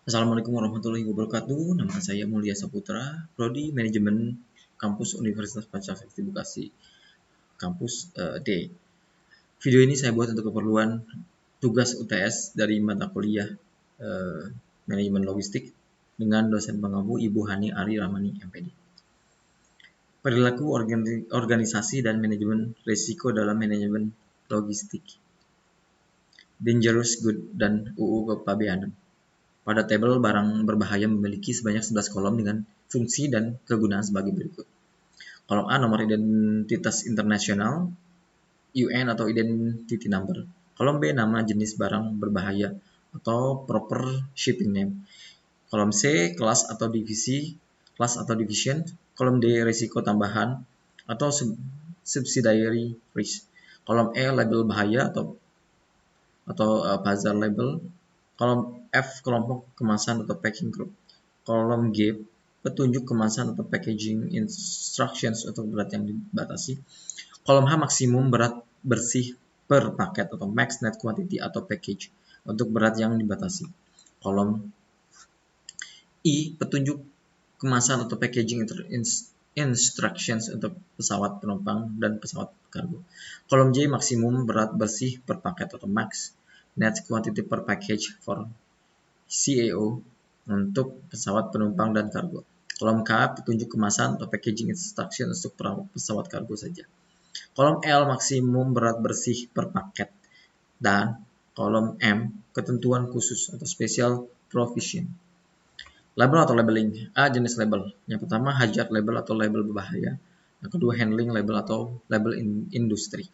Assalamualaikum warahmatullahi wabarakatuh. Nama saya Mulia Saputra, Prodi Manajemen Kampus Universitas Pancasila Bekasi, Kampus D. Video ini saya buat untuk keperluan tugas UTS dari mata kuliah Manajemen Logistik dengan dosen pengampu Ibu Hani Ari Ramani MPD. Perilaku organisasi dan manajemen risiko dalam manajemen logistik. Dangerous Good dan UU Kepabeanan. Pada tabel barang berbahaya memiliki sebanyak 11 kolom dengan fungsi dan kegunaan sebagai berikut. Kolom A, nomor identitas internasional, UN atau identity number. Kolom B, nama jenis barang berbahaya atau proper shipping name. Kolom C, kelas atau divisi, class atau division. Kolom D, risiko tambahan atau subsidiary risk. Kolom E, label bahaya atau buzzer label. Kolom F, kelompok kemasan atau packing group. Kolom G, petunjuk kemasan atau packaging instructions atau berat yang dibatasi. Kolom H, maksimum berat bersih per paket atau max net quantity atau package untuk berat yang dibatasi. Kolom I, petunjuk kemasan atau packaging instructions untuk pesawat penumpang dan pesawat kargo. Kolom J, maksimum berat bersih per paket atau max net quantity per package for CAO untuk pesawat penumpang dan kargo. Kolom K, petunjuk kemasan atau packaging instruction untuk pesawat kargo saja. Kolom L, maksimum berat bersih per paket. Dan kolom M, ketentuan khusus atau special provision. Label atau labeling. A, jenis label. Yang pertama, hazard label atau label berbahaya. Yang kedua, handling label atau label industri.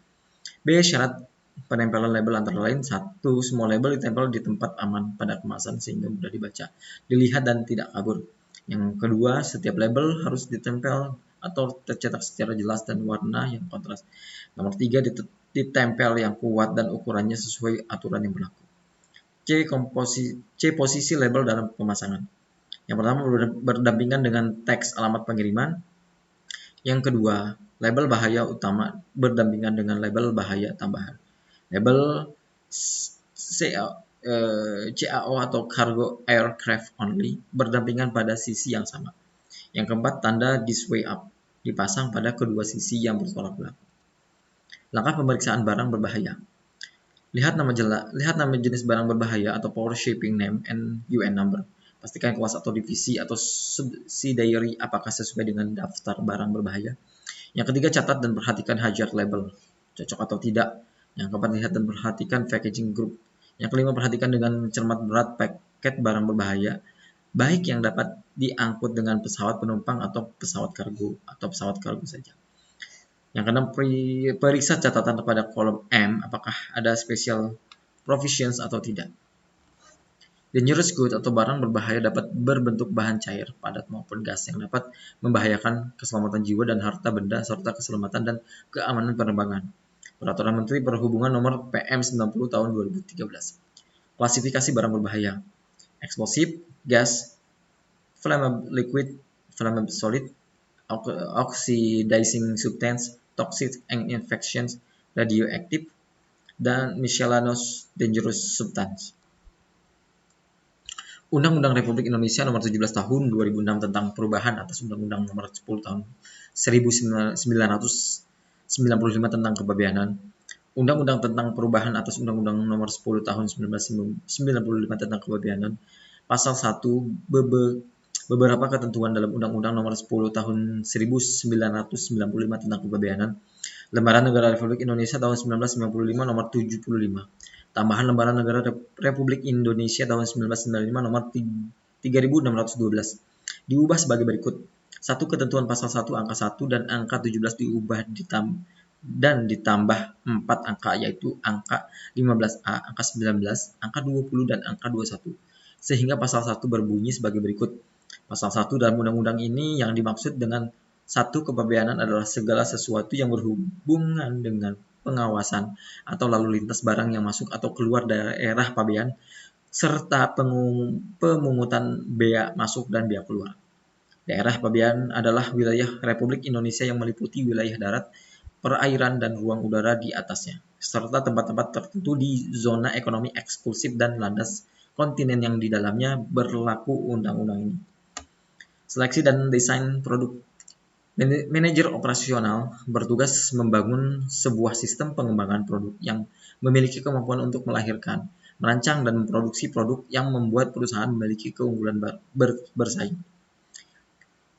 B, syarat penempelan label antara lain. 1. Semua label ditempel di tempat aman pada kemasan sehingga mudah dibaca, dilihat, dan tidak kabur. Yang kedua, setiap label harus ditempel atau tercetak secara jelas dan warna yang kontras. Nomor 3, ditempel yang kuat dan ukurannya sesuai aturan yang berlaku. C, posisi label dalam pemasangan. Yang pertama, berdampingan dengan teks alamat pengiriman. Yang kedua, label bahaya utama berdampingan dengan label bahaya tambahan. Label CAO atau Cargo Aircraft Only berdampingan pada sisi yang sama. Yang keempat, tanda this way up dipasang pada kedua sisi yang bertolak belakang. Langkah pemeriksaan barang berbahaya. Lihat nama jenis barang berbahaya atau power shipping name and UN number. Pastikan kelas atau divisi atau subsidiary apakah sesuai dengan daftar barang berbahaya. Yang ketiga, catat dan perhatikan hazard label, cocok atau tidak. Yang keempat, lihat dan perhatikan packaging group. Yang kelima, perhatikan dengan cermat berat paket barang berbahaya, baik yang dapat diangkut dengan pesawat penumpang atau pesawat kargo saja. Yang keenam, periksa catatan pada kolom M apakah ada special provisions atau tidak. Dangerous good atau barang berbahaya dapat berbentuk bahan cair, padat maupun gas yang dapat membahayakan keselamatan jiwa dan harta benda serta keselamatan dan keamanan penerbangan. Peraturan Menteri Perhubungan Nomor PM 90 Tahun 2013. Klasifikasi barang berbahaya. Explosive, gas, flammable liquid, flammable solid, oxidizing substance, toxic and infections, radioactive, dan miscellaneous dangerous substance. Undang-Undang Republik Indonesia Nomor 17 Tahun 2006 tentang perubahan atas Undang-Undang Nomor 10 Tahun 1995 tentang kepabeanan. Undang-Undang tentang perubahan atas Undang-Undang Nomor 10 Tahun 1995 tentang kepabeanan. Pasal 1 beberapa ketentuan dalam Undang-Undang Nomor 10 Tahun 1995 tentang kepabeanan. Lembaran Negara Republik Indonesia tahun 1995 Nomor 75. Tambahan Lembaran Negara Republik Indonesia tahun 1995 Nomor 3612 diubah sebagai berikut. 1. Ketentuan pasal 1 angka 1 dan angka 17 diubah dan ditambah 4 angka, yaitu angka 15A, angka 19, angka 20, dan angka 21. Sehingga pasal 1 berbunyi sebagai berikut. Pasal 1 dalam undang-undang ini yang dimaksud dengan 1. Kepabeanan adalah segala sesuatu yang berhubungan dengan pengawasan atau lalu lintas barang yang masuk atau keluar daerah pabean, serta pemungutan bea masuk dan bea keluar. Daerah pabean adalah wilayah Republik Indonesia yang meliputi wilayah darat, perairan, dan ruang udara di atasnya, serta tempat-tempat tertentu di zona ekonomi eksklusif dan landas kontinen yang di dalamnya berlaku undang-undang ini. Seleksi dan desain produk. Manajer operasional bertugas membangun sebuah sistem pengembangan produk yang memiliki kemampuan untuk melahirkan, merancang, dan memproduksi produk yang membuat perusahaan memiliki keunggulan bersaing.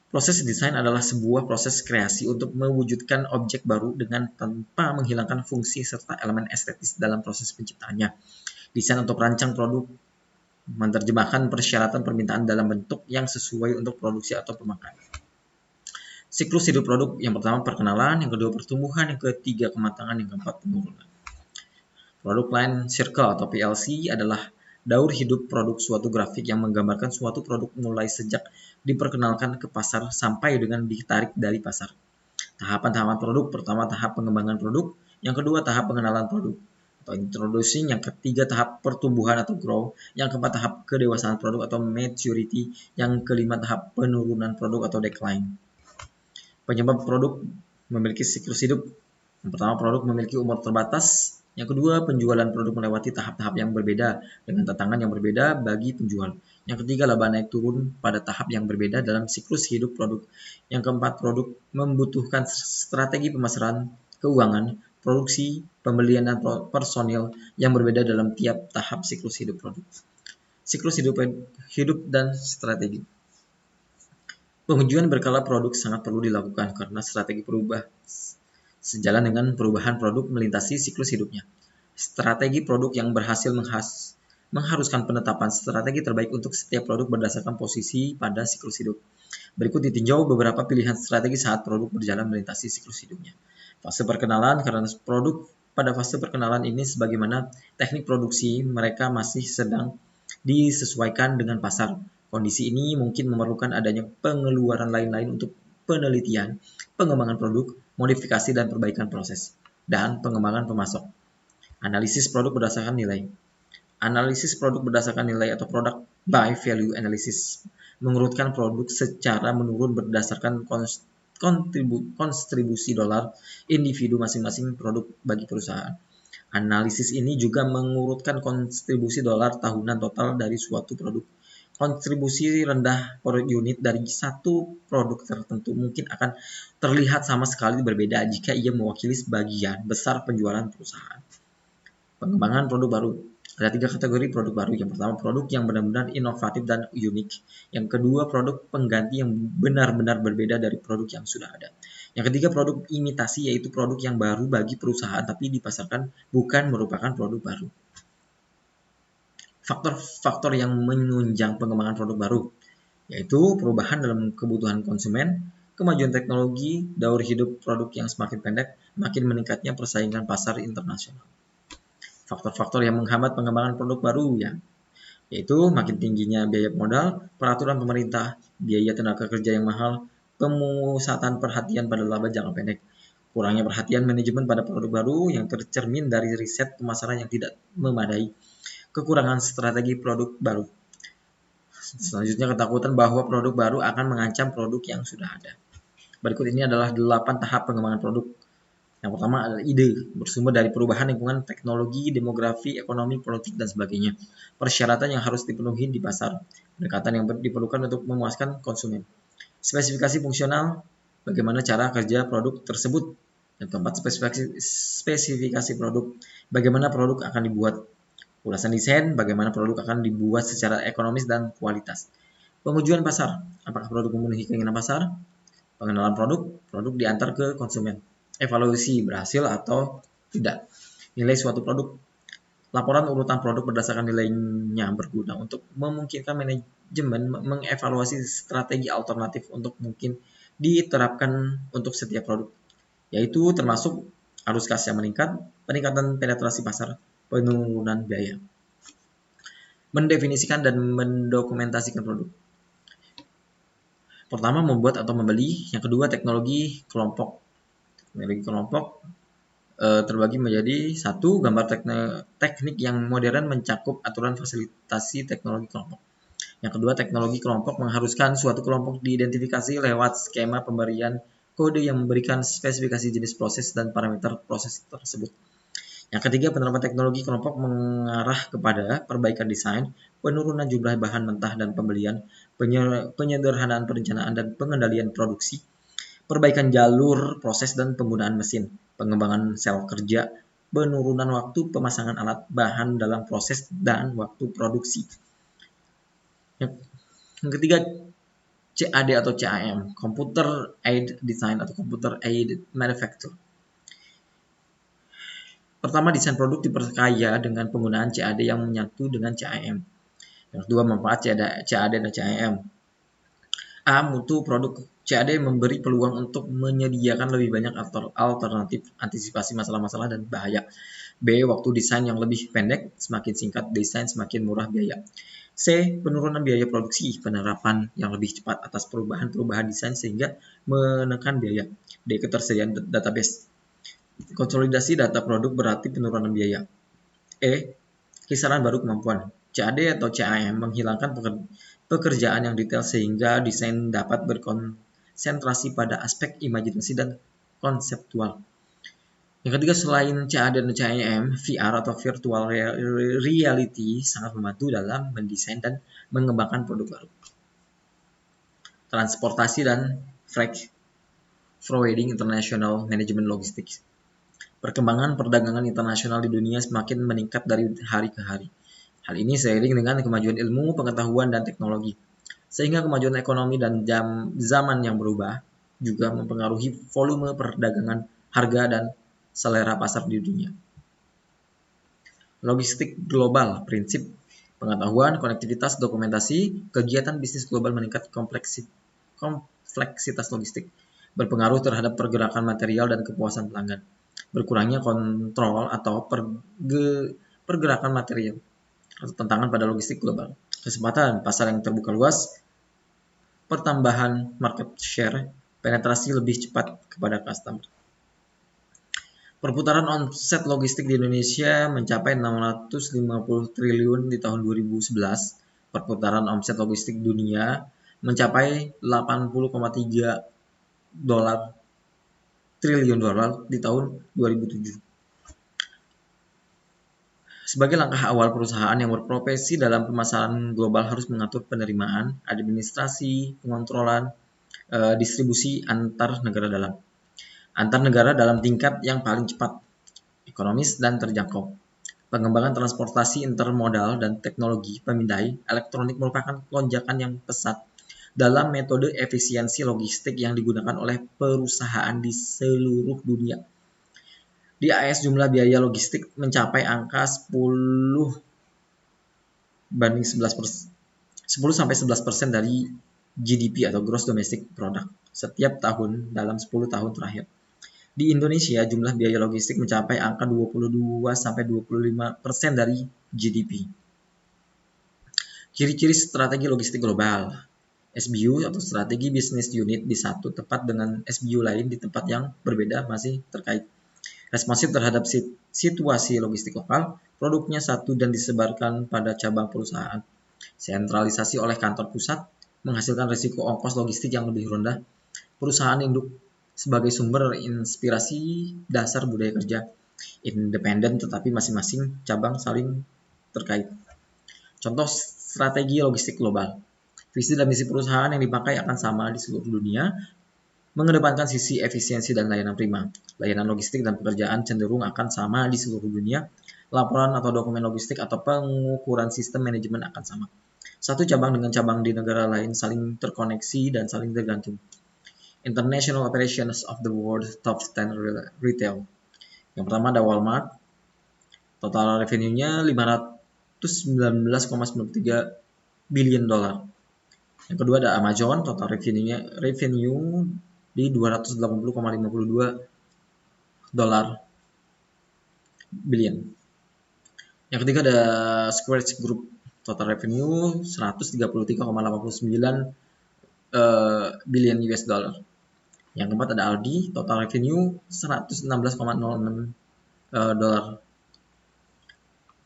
Proses desain adalah sebuah proses kreasi untuk mewujudkan objek baru dengan tanpa menghilangkan fungsi serta elemen estetis dalam proses penciptaannya. Desain untuk merancang produk menerjemahkan persyaratan permintaan dalam bentuk yang sesuai untuk produksi atau pemakaian. Siklus hidup produk, yang pertama perkenalan, yang kedua pertumbuhan, yang ketiga kematangan, yang keempat penurunan. Product Line Circle atau PLC adalah daur hidup produk suatu grafik yang menggambarkan suatu produk mulai sejak diperkenalkan ke pasar sampai dengan ditarik dari pasar. Tahapan-tahapan produk, pertama tahap pengembangan produk, yang kedua tahap pengenalan produk atau introducing, yang ketiga tahap pertumbuhan atau grow, yang keempat tahap kedewasaan produk atau maturity, yang kelima tahap penurunan produk atau decline. Penyebab produk memiliki siklus hidup. Yang pertama, produk memiliki umur terbatas. Yang kedua, penjualan produk melewati tahap-tahap yang berbeda dengan tantangan yang berbeda bagi penjual. Yang ketiga, laba naik turun pada tahap yang berbeda dalam siklus hidup produk. Yang keempat, produk membutuhkan strategi pemasaran, keuangan, produksi, pembelian, dan personil yang berbeda dalam tiap tahap siklus hidup produk. Siklus hidup dan strategi. Pengujian berkala produk sangat perlu dilakukan karena strategi berubah sejalan dengan perubahan produk melintasi siklus hidupnya. Strategi produk yang berhasil mengharuskan penetapan strategi terbaik untuk setiap produk berdasarkan posisi pada siklus hidup. Berikut ditinjau beberapa pilihan strategi saat produk berjalan melintasi siklus hidupnya. Fase perkenalan, karena produk pada fase perkenalan ini sebagaimana teknik produksi mereka masih sedang disesuaikan dengan pasar. Kondisi ini mungkin memerlukan adanya pengeluaran lain-lain untuk penelitian, pengembangan produk, modifikasi dan perbaikan proses, dan pengembangan pemasok. Analisis produk berdasarkan nilai. Analisis produk berdasarkan nilai atau product by value analysis mengurutkan produk secara menurun berdasarkan kontribusi dolar individu masing-masing produk bagi perusahaan. Analisis ini juga mengurutkan kontribusi dolar tahunan total dari suatu produk. Kontribusi rendah per unit dari satu produk tertentu mungkin akan terlihat sama sekali berbeda jika ia mewakili sebagian besar penjualan perusahaan. Pengembangan produk baru. Ada 3 kategori produk baru. Yang pertama, produk yang benar-benar inovatif dan unik. Yang kedua, produk pengganti yang benar-benar berbeda dari produk yang sudah ada. Yang ketiga, produk imitasi, yaitu produk yang baru bagi perusahaan tapi dipasarkan bukan merupakan produk baru. Faktor-faktor yang menunjang pengembangan produk baru, yaitu perubahan dalam kebutuhan konsumen, kemajuan teknologi, daur hidup produk yang semakin pendek, makin meningkatnya persaingan pasar internasional. Faktor-faktor yang menghambat pengembangan produk baru, yaitu makin tingginya biaya modal, peraturan pemerintah, biaya tenaga kerja yang mahal, pemusatan perhatian pada laba jangka pendek, kurangnya perhatian manajemen pada produk baru yang tercermin dari riset pemasaran yang tidak memadai, kekurangan strategi produk baru. Selanjutnya, ketakutan bahwa produk baru akan mengancam produk yang sudah ada. Berikut ini adalah 8 tahap pengembangan produk. Yang pertama adalah ide, bersumber dari perubahan lingkungan, teknologi, demografi, ekonomi, politik, dan sebagainya. Persyaratan yang harus dipenuhi di pasar, pendekatan yang diperlukan untuk memuaskan konsumen. Spesifikasi fungsional, bagaimana cara kerja produk tersebut. Yang keempat, spesifikasi produk, bagaimana produk akan dibuat. Ulasan desain, bagaimana produk akan dibuat secara ekonomis dan kualitas. Pengujian pasar, apakah produk memenuhi keinginan pasar. Pengenalan produk, produk diantar ke konsumen. Evaluasi, berhasil atau tidak. Nilai suatu produk. Laporan urutan produk berdasarkan nilainya berguna untuk memungkinkan manajemen mengevaluasi strategi alternatif untuk mungkin diterapkan untuk setiap produk, yaitu termasuk arus kas yang meningkat, peningkatan penetrasi pasar, penurunan biaya. Mendefinisikan dan mendokumentasikan produk. Pertama, membuat atau membeli. Yang kedua, teknologi kelompok. Teknologi kelompok terbagi menjadi 1. Gambar teknik yang modern mencakup aturan fasilitasi teknologi kelompok. Yang kedua, teknologi kelompok mengharuskan suatu kelompok diidentifikasi lewat skema pemberian kode yang memberikan spesifikasi jenis proses dan parameter proses tersebut. Yang ketiga, penerapan teknologi kelompok mengarah kepada perbaikan desain, penurunan jumlah bahan mentah dan pembelian, penyederhanaan perencanaan dan pengendalian produksi, perbaikan jalur proses dan penggunaan mesin, pengembangan sel kerja, penurunan waktu pemasangan alat bahan dalam proses dan waktu produksi. Yang ketiga, CAD atau CAM, Computer Aided Design atau Computer Aided Manufacture. Pertama, desain produk diperkaya dengan penggunaan CAD yang menyatu dengan CAM. Yang kedua, manfaat CAD dan CAM. A. Mutu produk CAD memberi peluang untuk menyediakan lebih banyak alternatif antisipasi masalah-masalah dan bahaya. B. Waktu desain yang lebih pendek, semakin singkat desain semakin murah biaya. C. Penurunan biaya produksi, penerapan yang lebih cepat atas perubahan-perubahan desain sehingga menekan biaya. D. Ketersediaan database. Konsolidasi data produk berarti penurunan biaya. E. Kisaran baru kemampuan. CAD atau CAM menghilangkan pekerjaan yang detail sehingga desain dapat berkonsentrasi pada aspek imajinasi dan konseptual. Yang ketiga, selain CAD dan CAM, VR atau Virtual Reality sangat membantu dalam mendesain dan mengembangkan produk baru. Transportasi dan freight forwarding international management logistics. Perkembangan perdagangan internasional di dunia semakin meningkat dari hari ke hari. Hal ini seiring dengan kemajuan ilmu, pengetahuan, dan teknologi. Sehingga kemajuan ekonomi dan zaman yang berubah juga mempengaruhi volume perdagangan, harga, dan selera pasar di dunia. Logistik global, prinsip pengetahuan, konektivitas, dokumentasi, kegiatan bisnis global meningkat kompleksitas logistik, berpengaruh terhadap pergerakan material dan kepuasan pelanggan. Berkurangnya kontrol atau pergerakan material atau tantangan pada logistik global. Kesempatan pasar yang terbuka luas, pertambahan market share, penetrasi lebih cepat kepada customer. Perputaran omset logistik di Indonesia mencapai 650 triliun di tahun 2011. Perputaran omset logistik dunia mencapai 80,3 triliun dolar di tahun 2007. Sebagai langkah awal, perusahaan yang berprofesi dalam pemasaran global harus mengatur penerimaan, administrasi, pengontrolan, distribusi antar negara dalam tingkat yang paling cepat, ekonomis, dan terjangkau. Pengembangan transportasi intermodal dan teknologi pemindai elektronik merupakan lonjakan yang pesat dalam metode efisiensi logistik yang digunakan oleh perusahaan di seluruh dunia. Di AS jumlah biaya logistik mencapai angka 10-11% dari GDP atau Gross Domestic Product setiap tahun dalam 10 tahun terakhir. Di Indonesia, jumlah biaya logistik mencapai angka 22-25% dari GDP. Ciri-ciri strategi logistik global. SBU atau strategi business unit di satu tempat dengan SBU lain di tempat yang berbeda masih terkait. Responsif terhadap situasi logistik lokal, produknya satu dan disebarkan pada cabang perusahaan. Sentralisasi oleh kantor pusat, menghasilkan risiko ongkos logistik yang lebih rendah. Perusahaan induk sebagai sumber inspirasi dasar budaya kerja. Independen tetapi masing-masing cabang saling terkait. Contoh strategi logistik global. Visi dan misi perusahaan yang dipakai akan sama di seluruh dunia, mengedepankan sisi efisiensi dan layanan prima. Layanan logistik dan pekerjaan cenderung akan sama di seluruh dunia. Laporan atau dokumen logistik atau pengukuran sistem manajemen akan sama. Satu cabang dengan cabang di negara lain saling terkoneksi dan saling tergantung. International Operations of the World Top 10 Retail. Yang pertama ada Walmart. Total revenue-nya 519,93 billion dolar. Yang kedua ada Amazon, total revenue di 280,52 dolar billion. Yang ketiga ada Squarespace Group, total revenue 133,89 billion US dollar. Yang keempat ada Aldi, total revenue 116,06 dolar.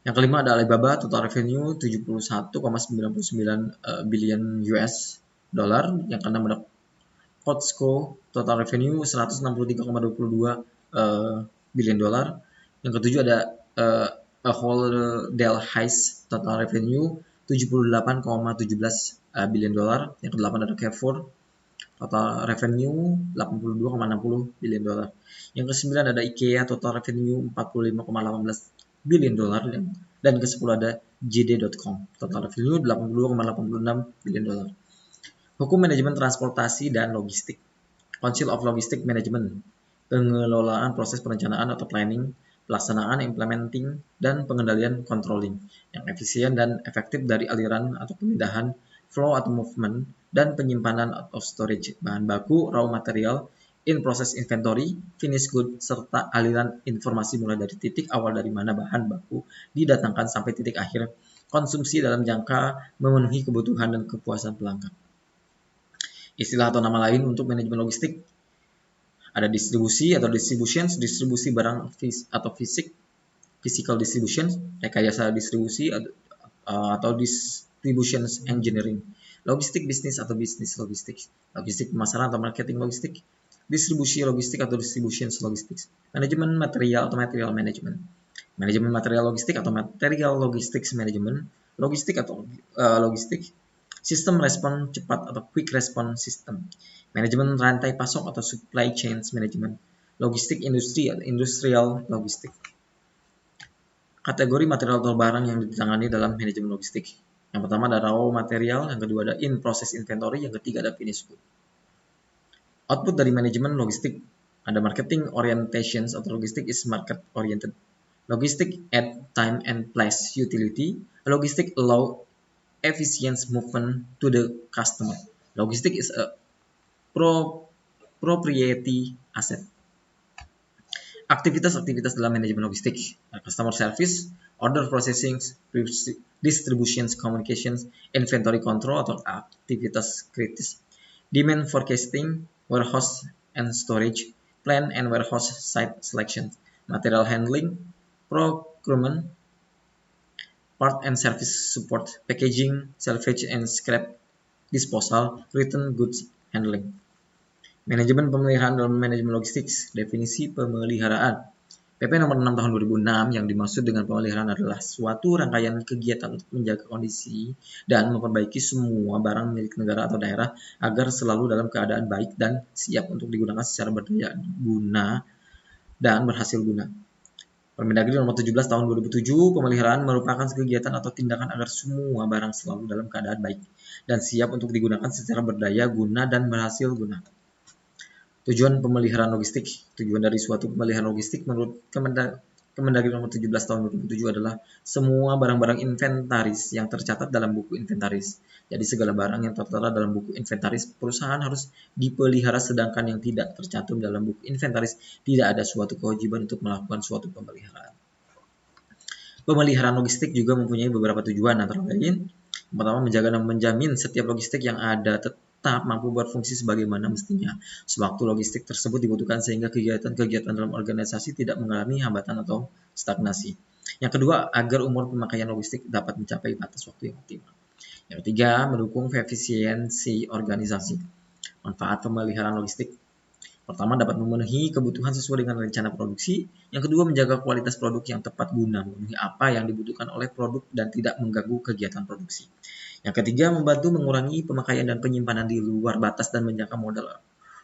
Yang kelima ada Alibaba, total revenue 71,99 billion US dollar. Yang keenam ada Costco, total revenue 163,22 billion dolar. Yang ketujuh ada Ahold Delhaize, total revenue 78,17 billion dolar. Yang kedelapan ada Carrefour, total revenue 82,60 billion dolar. Yang kesembilan ada IKEA, total revenue 45,18 billion dolar. Dan ke-10 ada JD.com, total revenue 82,86 billion dolar. Hukum manajemen transportasi dan logistik. Council of Logistic Management, pengelolaan proses perencanaan atau planning, pelaksanaan, implementing, dan pengendalian controlling yang efisien dan efektif dari aliran atau pemindahan, flow atau movement, dan penyimpanan atau storage bahan baku, raw material, in process inventory, finished good, serta aliran informasi mulai dari titik awal dari mana bahan baku didatangkan sampai titik akhir konsumsi dalam jangka memenuhi kebutuhan dan kepuasan pelanggan. Istilah atau nama lain untuk manajemen logistik ada distribusi atau distributions, distribusi barang atau physical distribution, rekayasa distribusi atau distributions engineering, logistik bisnis atau bisnis logistik, logistik pemasaran atau marketing logistik, distribusi logistik atau distributions logistik, manajemen material atau material management, manajemen material logistik atau material logistics management, logistik atau logistik, sistem respon cepat atau quick response system, manajemen rantai pasok atau supply chain management, logistik industri atau industrial logistik. Kategori material atau barang yang ditangani dalam manajemen logistik. Yang pertama ada raw material, yang kedua ada in process inventory, yang ketiga ada finished good. Output dari manajemen logistik ada marketing orientations atau logistik is market oriented. Logistik add time and place utility. Logistik allow efficient movement to the customer. Logistik is a proprietary asset. Aktivitas-aktivitas dalam manajemen logistik, customer service, order processing, distributions, communications, inventory control atau aktivitas kritis, demand forecasting, warehouse and storage, plan and warehouse site selection, material handling, procurement, part and service support, packaging, salvage and scrap disposal, return goods handling. Manajemen pemeliharaan dalam manajemen logistik. Definisi pemeliharaan. PP nomor 6 tahun 2006 yang dimaksud dengan pemeliharaan adalah suatu rangkaian kegiatan untuk menjaga kondisi dan memperbaiki semua barang milik negara atau daerah agar selalu dalam keadaan baik dan siap untuk digunakan secara berdaya guna dan berhasil guna. Permendagri nomor 17 tahun 2007, pemeliharaan merupakan kegiatan atau tindakan agar semua barang selalu dalam keadaan baik dan siap untuk digunakan secara berdaya guna dan berhasil guna. Tujuan pemeliharaan logistik. Tujuan dari suatu pemeliharaan logistik menurut Kemendagri nomor 17 tahun 2007 adalah semua barang-barang inventaris yang tercatat dalam buku inventaris. Jadi segala barang yang tertera dalam buku inventaris perusahaan harus dipelihara, sedangkan yang tidak tercantum dalam buku inventaris tidak ada suatu kewajiban untuk melakukan suatu pemeliharaan. Pemeliharaan logistik juga mempunyai beberapa tujuan, antara lain yang pertama menjaga dan menjamin setiap logistik yang ada tetap mampu berfungsi sebagaimana mestinya sewaktu logistik tersebut dibutuhkan sehingga kegiatan-kegiatan dalam organisasi tidak mengalami hambatan atau stagnasi. Yang kedua, agar umur pemakaian logistik dapat mencapai batas waktu yang optimal. Yang ketiga, mendukung efisiensi organisasi. Manfaat pemeliharaan logistik. Pertama, dapat memenuhi kebutuhan sesuai dengan rencana produksi. Yang kedua, menjaga kualitas produk yang tepat guna memenuhi apa yang dibutuhkan oleh produk dan tidak mengganggu kegiatan produksi. Yang ketiga, membantu mengurangi pemakaian dan penyimpanan di luar batas dan menjaga modal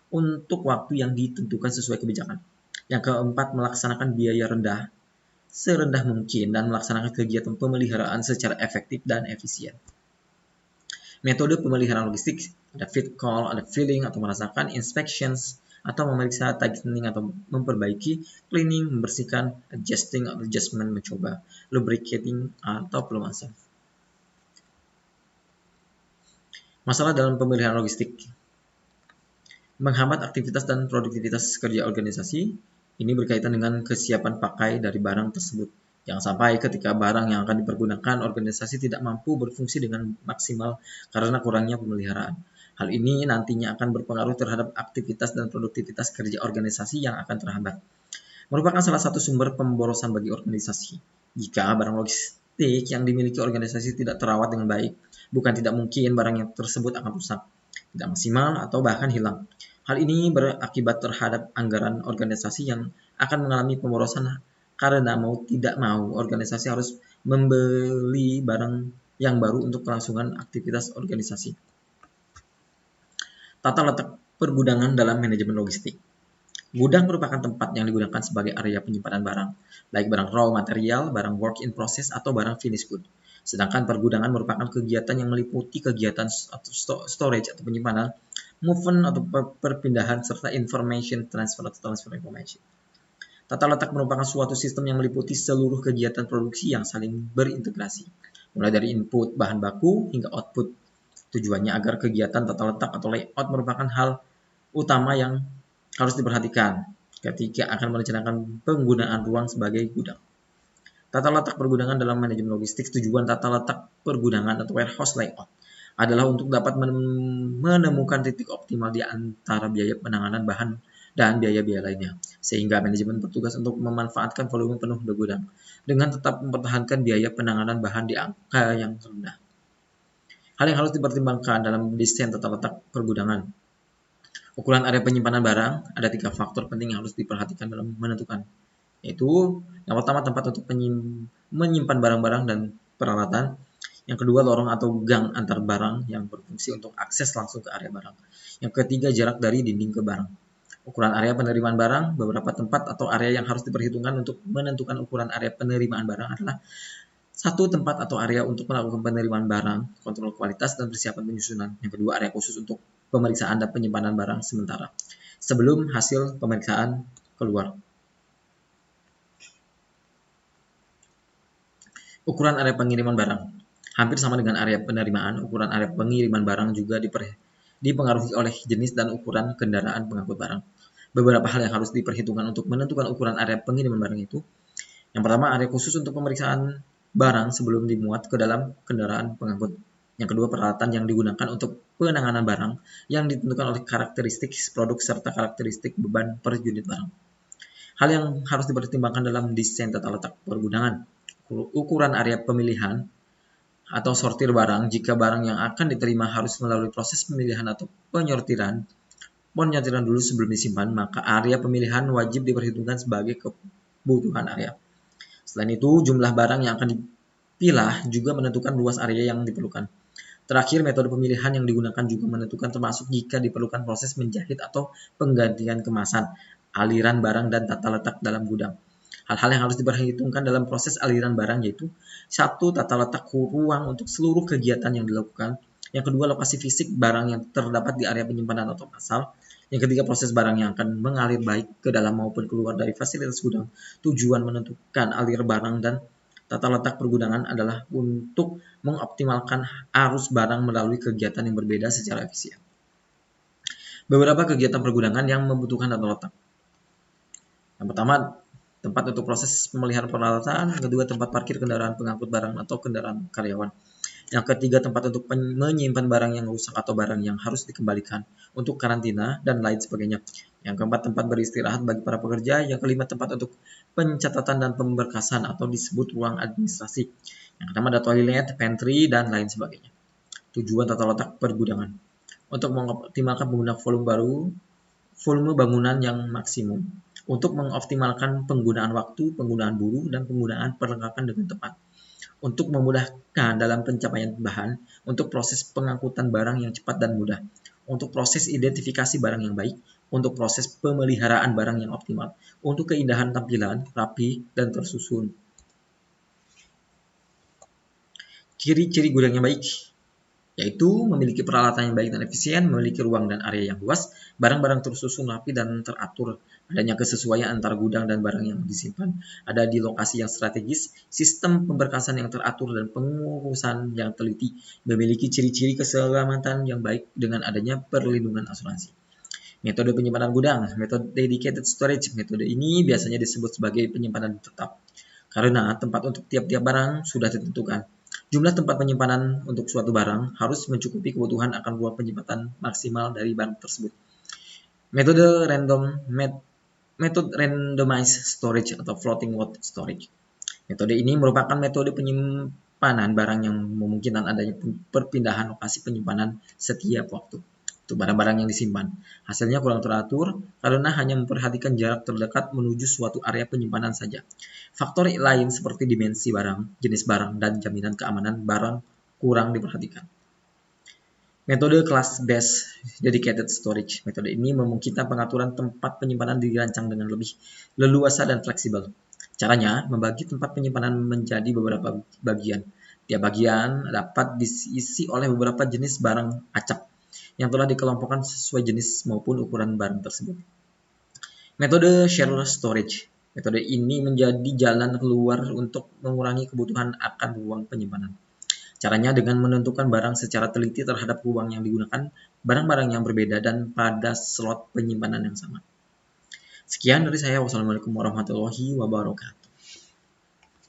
untuk waktu yang ditentukan sesuai kebijakan. Yang keempat, melaksanakan biaya rendah serendah mungkin dan melaksanakan kegiatan pemeliharaan secara efektif dan efisien. Metode pemeliharaan logistik ada fit call, ada filling atau merasakan, inspections atau memeriksa, tightening atau memperbaiki, cleaning, membersihkan, adjusting atau adjustment, mencoba, lubricating atau pelumasan. Masalah dalam pemeliharaan logistik. Menghambat aktivitas dan produktivitas kerja organisasi. Ini berkaitan dengan kesiapan pakai dari barang tersebut. Jangan sampai ketika barang yang akan dipergunakan organisasi tidak mampu berfungsi dengan maksimal karena kurangnya pemeliharaan. Hal ini nantinya akan berpengaruh terhadap aktivitas dan produktivitas kerja organisasi yang akan terhambat. Merupakan salah satu sumber pemborosan bagi organisasi. Jika barang logistik yang dimiliki organisasi tidak terawat dengan baik, bukan tidak mungkin barang yang tersebut akan rusak, tidak maksimal, atau bahkan hilang. Hal ini berakibat terhadap anggaran organisasi yang akan mengalami pemborosan karena mau tidak mau organisasi harus membeli barang yang baru untuk kelangsungan aktivitas organisasi. Tata letak pergudangan dalam manajemen logistik. Gudang merupakan tempat yang digunakan sebagai area penyimpanan barang, baik barang raw material, barang work in process, atau barang finished good. Sedangkan pergudangan merupakan kegiatan yang meliputi kegiatan atau storage atau penyimpanan, movement atau perpindahan, serta information transfer atau transfer information. Tata letak merupakan suatu sistem yang meliputi seluruh kegiatan produksi yang saling berintegrasi, mulai dari input bahan baku hingga output. Tujuannya agar kegiatan tata letak atau layout merupakan hal utama yang harus diperhatikan ketika akan merencanakan penggunaan ruang sebagai gudang. Tata letak pergudangan dalam manajemen logistik. Tujuan tata letak pergudangan atau warehouse layout adalah untuk dapat menemukan titik optimal di antara biaya penanganan bahan dan biaya-biaya lainnya, sehingga manajemen bertugas untuk memanfaatkan volume penuh di gudang dengan tetap mempertahankan biaya penanganan bahan di angka yang rendah. Hal yang harus dipertimbangkan dalam desain tata letak pergudangan. Ukuran area penyimpanan barang, ada 3 faktor penting yang harus diperhatikan dalam menentukan, yaitu yang pertama tempat untuk menyimpan barang-barang dan peralatan, yang kedua lorong atau gang antar barang yang berfungsi untuk akses langsung ke area barang, yang ketiga jarak dari dinding ke barang. Ukuran area penerimaan barang, beberapa tempat atau area yang harus diperhitungkan untuk menentukan ukuran area penerimaan barang adalah satu tempat atau area untuk melakukan penerimaan barang, kontrol kualitas, dan persiapan penyusunan. Yang kedua, area khusus untuk pemeriksaan dan penyimpanan barang sementara sebelum hasil pemeriksaan keluar. Ukuran area pengiriman barang hampir sama dengan area penerimaan. Ukuran area pengiriman barang juga dipengaruhi oleh jenis dan ukuran kendaraan pengangkut barang. Beberapa hal yang harus diperhitungkan untuk menentukan ukuran area pengiriman barang itu. Yang pertama, area khusus untuk pemeriksaan barang sebelum dimuat ke dalam kendaraan pengangkut. Yang kedua, peralatan yang digunakan untuk penanganan barang yang ditentukan oleh karakteristik produk serta karakteristik beban per unit barang. Hal yang harus dipertimbangkan dalam desain tata letak pergudangan. Ukuran area pemilihan atau sortir barang. Jika barang yang akan diterima harus melalui proses pemilihan atau penyortiran dulu sebelum disimpan, maka area pemilihan wajib diperhitungkan sebagai kebutuhan area. Selain itu, jumlah barang yang akan dipilah juga menentukan luas area yang diperlukan. Terakhir, metode pemilihan yang digunakan juga menentukan, termasuk jika diperlukan proses menjahit atau penggantian kemasan, aliran barang, dan tata letak dalam gudang. Hal-hal yang harus diperhitungkan dalam proses aliran barang yaitu: 1. Tata letak ruang untuk seluruh kegiatan yang dilakukan. Yang kedua, lokasi fisik barang yang terdapat di area penyimpanan atau pasar. Yang ketiga, proses barang yang akan mengalir baik ke dalam maupun keluar dari fasilitas gudang. Tujuan menentukan alir barang dan tata letak pergudangan adalah untuk mengoptimalkan arus barang melalui kegiatan yang berbeda secara efisien. Beberapa kegiatan pergudangan yang membutuhkan tata letak. Yang pertama, tempat untuk proses pemeliharaan peralatan. Yang kedua, tempat parkir kendaraan pengangkut barang atau kendaraan karyawan. Yang ketiga, tempat untuk menyimpan barang yang rusak atau barang yang harus dikembalikan untuk karantina dan lain sebagainya. Yang keempat, tempat beristirahat bagi para pekerja. Yang kelima, tempat untuk pencatatan dan pemberkasan atau disebut ruang administrasi. Yang keenam, ada toilet, pantry, dan lain sebagainya. Tujuan tata letak pergudangan untuk mengoptimalkan penggunaan volume bangunan yang maksimum, untuk mengoptimalkan penggunaan waktu, penggunaan buruh, dan penggunaan perlengkapan dengan tepat, untuk memudahkan dalam pencapaian bahan, untuk proses pengangkutan barang yang cepat dan mudah, untuk proses identifikasi barang yang baik, untuk proses pemeliharaan barang yang optimal, untuk keindahan tampilan, rapi, dan tersusun. Ciri-ciri gudang yang baik yaitu memiliki peralatan yang baik dan efisien, memiliki ruang dan area yang luas, barang-barang tersusun rapi dan teratur, adanya kesesuaian antara gudang dan barang yang disimpan, ada di lokasi yang strategis, sistem pemberkasan yang teratur dan pengurusan yang teliti, memiliki ciri-ciri keselamatan yang baik dengan adanya perlindungan asuransi. Metode penyimpanan gudang, metode dedicated storage. Metode ini biasanya disebut sebagai penyimpanan tetap, karena tempat untuk tiap-tiap barang sudah ditentukan. Jumlah tempat penyimpanan untuk suatu barang harus mencukupi kebutuhan akan ruang penyimpanan maksimal dari barang tersebut. Metode randomized storage atau floating lot storage. Metode ini merupakan metode penyimpanan barang yang memungkinkan adanya perpindahan lokasi penyimpanan setiap waktu. Untuk barang-barang yang disimpan. Hasilnya kurang teratur karena hanya memperhatikan jarak terdekat menuju suatu area penyimpanan saja. Faktor lain seperti dimensi barang, jenis barang, dan jaminan keamanan barang kurang diperhatikan. Metode class-based dedicated storage. Metode ini memungkinkan pengaturan tempat penyimpanan dirancang dengan lebih leluasa dan fleksibel. Caranya, membagi tempat penyimpanan menjadi beberapa bagian. Tiap bagian dapat diisi oleh beberapa jenis barang acak yang telah dikelompokkan sesuai jenis maupun ukuran barang tersebut. Metode shared storage. Metode ini menjadi jalan keluar untuk mengurangi kebutuhan akan ruang penyimpanan. Caranya dengan menentukan barang secara teliti terhadap ruang yang digunakan, barang-barang yang berbeda dan pada slot penyimpanan yang sama. Sekian dari saya. Wassalamualaikum warahmatullahi wabarakatuh.